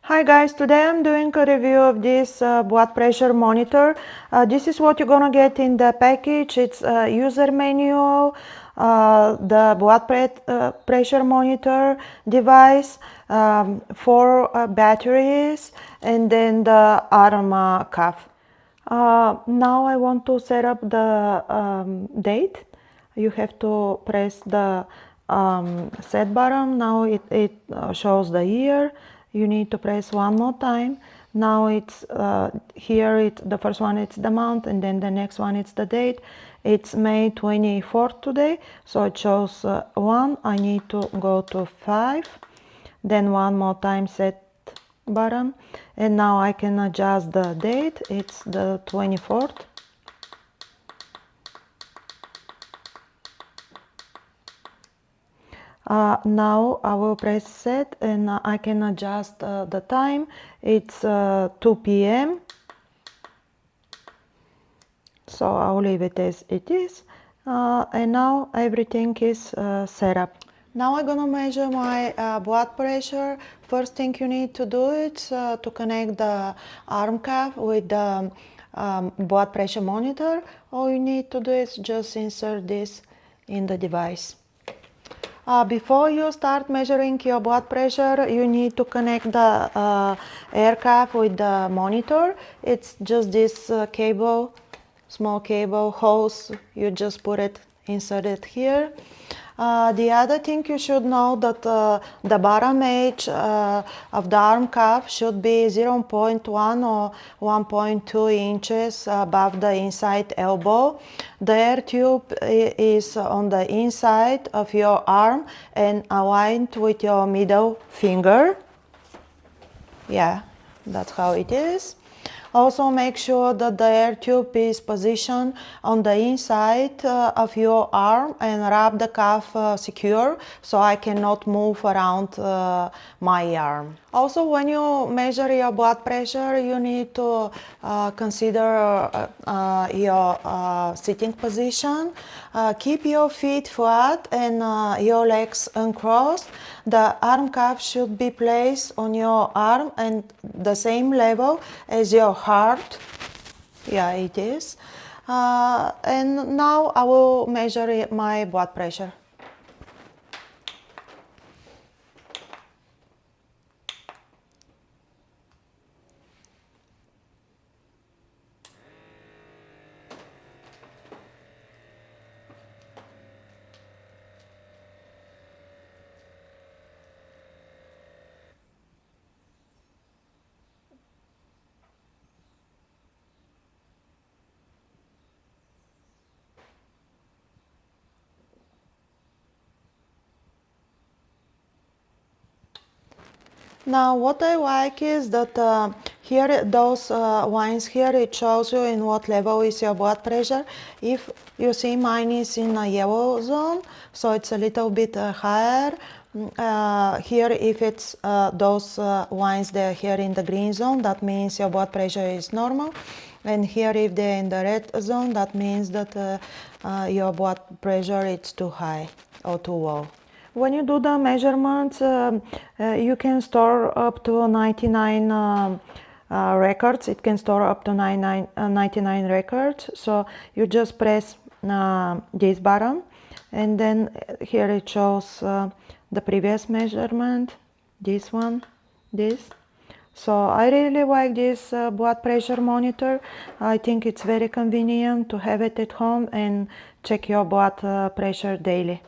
Hi guys, today I'm doing a review of this blood pressure monitor. This is what you're gonna get in the package. It's a user manual, the pressure monitor device, 4 batteries, and then the arm cuff. Now I want to set up the date. You have to press the set button. Now it shows the year. You need to press one more time. Now it's here, the first one it's the month, and then the next one it's the date. It's May 24th today, so it shows 1. I need to go to 5, then one more time set button, and now I can adjust the date. It's the 24th. Now I will press set, and I can adjust the time. It's 2 p.m. So I'll leave it as it is, and now everything is set up. Now I'm gonna measure my blood pressure. First thing you need to do is to connect the arm cap with the blood pressure monitor. All you need to do is just insert this in the device. Before you start measuring your blood pressure, you need to connect the air cap with the monitor. It's just this cable, small cable hose. You just put it, insert it here. The other thing you should know that the bottom edge of the arm cuff should be 0.1 or 1.2 inches above the inside elbow. The air tube is on the inside of your arm and aligned with your middle finger. Yeah, that's how it is. Also make sure that the air tube is positioned on the inside of your arm and wrap the cuff secure so I cannot move around my arm. Also, when you measure your blood pressure, you need to consider your sitting position. Keep your feet flat and your legs uncrossed. The arm cuff should be placed on your arm and the same level as your heart. Yeah, it is. And now I will measure my blood pressure. Now what I like is that here those lines here, it shows you in what level is your blood pressure. If you see mine is in a yellow zone, so it's a little bit higher. Here if it's those lines they're here in the green zone, that means your blood pressure is normal. And here if they're in the red zone, that means that your blood pressure is too high or too low. When you do the measurements, you can store up to 99 records. It can store up to 99 records. So you just press this button, and then here it shows the previous measurement, this one, this. So I really like this blood pressure monitor. I think it's very convenient to have it at home and check your blood pressure daily.